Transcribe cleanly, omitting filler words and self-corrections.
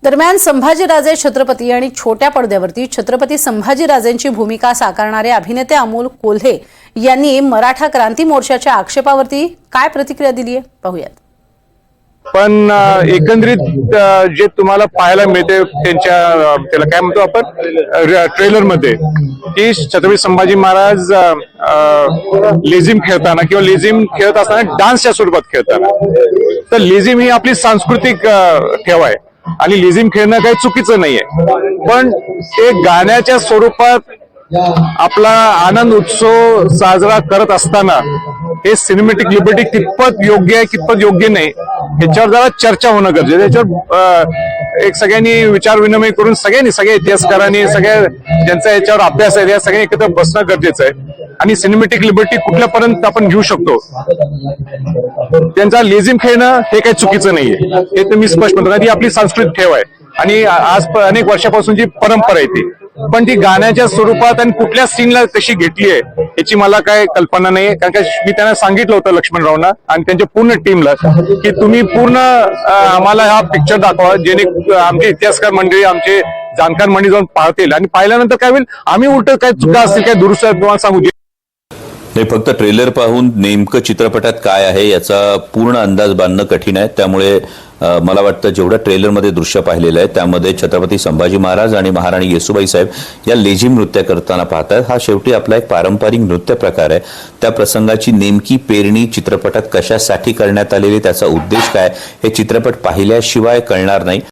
दरम्यान संभाजीराजे छत्रपती आणि छोट्या पडद्यावरती छत्रपती संभाजीराजेंची भूमिका साकारणारे अभिनेते अमोल कोल्हे यांनी मराठा क्रांती मोर्चाच्या आक्षेपावरती काय प्रतिक्रिया दिली आहे पाहूयात। पण एकंदरीत जे तुम्हाला पाहायला मिळते त्यांच्या त्याला काय म्हणतो आपण ट्रेलर मध्ये की छत्रपती संभाजी महाराज लेझिम खेळताना किंवा लेझिम खेळत असताना डान्सच्या स्वरूपात खेळताना, तर लेझिम ही आपली सांस्कृतिक ठेवा आहे आणि लेझिम खेळणं काही चुकीचं नाहीये, पण ते गाण्याच्या स्वरूपात आपला आनंद उत्सव साजरा करत असताना हे सिनेमॅटिक लिबर्टी कितपत योग्य आहे कितपत योग्य नाही याच्यावर जरा चर्चा होणं गरजेचं आहे। याच्यावर एक सगळ्यांनी विचार विनिमय करून सगळ्या इतिहासकारांनी सगळ्या ज्यांचा याच्यावर अभ्यास आहे या सगळ्यांनी एकत्र बसणं गरजेचं आहे आणि सिनेमॅटिक लिबर्टी कुठल्यापर्यंत आपण घेऊ शकतो, त्यांचा लेझिम खेळणं हे काही चुकीचं नाहीये, हे तर मी स्पष्ट म्हणतो। ती आपली सांस्कृतिक ठेव आहे आणि आज अनेक वर्षापासूनची परंपरा आहे ती, पण ती गाण्याच्या स्वरूपात आणि कुठल्या सीनला कशी घेतली आहे याची मला काय कल्पना नाही। कारण का मी त्यांना सांगितलं होतं लक्ष्मणरावना आणि त्यांच्या पूर्ण टीमला की तुम्ही पूर्ण आम्हाला हा पिक्चर दाखवा, जेणे आमचे इतिहासकार मंडळी आमचे जाणकार मंडळी जाऊन पाहतील आणि पाहिल्यानंतर काय होईल आम्ही उलट काय चुका असतील काय दुरुस्त तुम्हाला सांगू। नाही, फक्त ट्रेलर पाहून नेमकं चित्रपटात काय आहे याचा पूर्ण अंदाज बांधणं कठीण आहे। त्यामुळे मला वाटतं जेवढं ट्रेलरमध्ये दृश्य पाहिलेलं आहे त्यामध्ये छत्रपती संभाजी महाराज आणि महाराणी येसुबाई साहेब या लेझिम नृत्य करताना पाहतात। हा शेवटी आपला एक पारंपरिक नृत्य प्रकार आहे। त्या प्रसंगाची नेमकी पेरणी चित्रपटात कशासाठी करण्यात आलेली, त्याचा उद्देश काय हे चित्रपट पाहिल्याशिवाय कळणार नाही।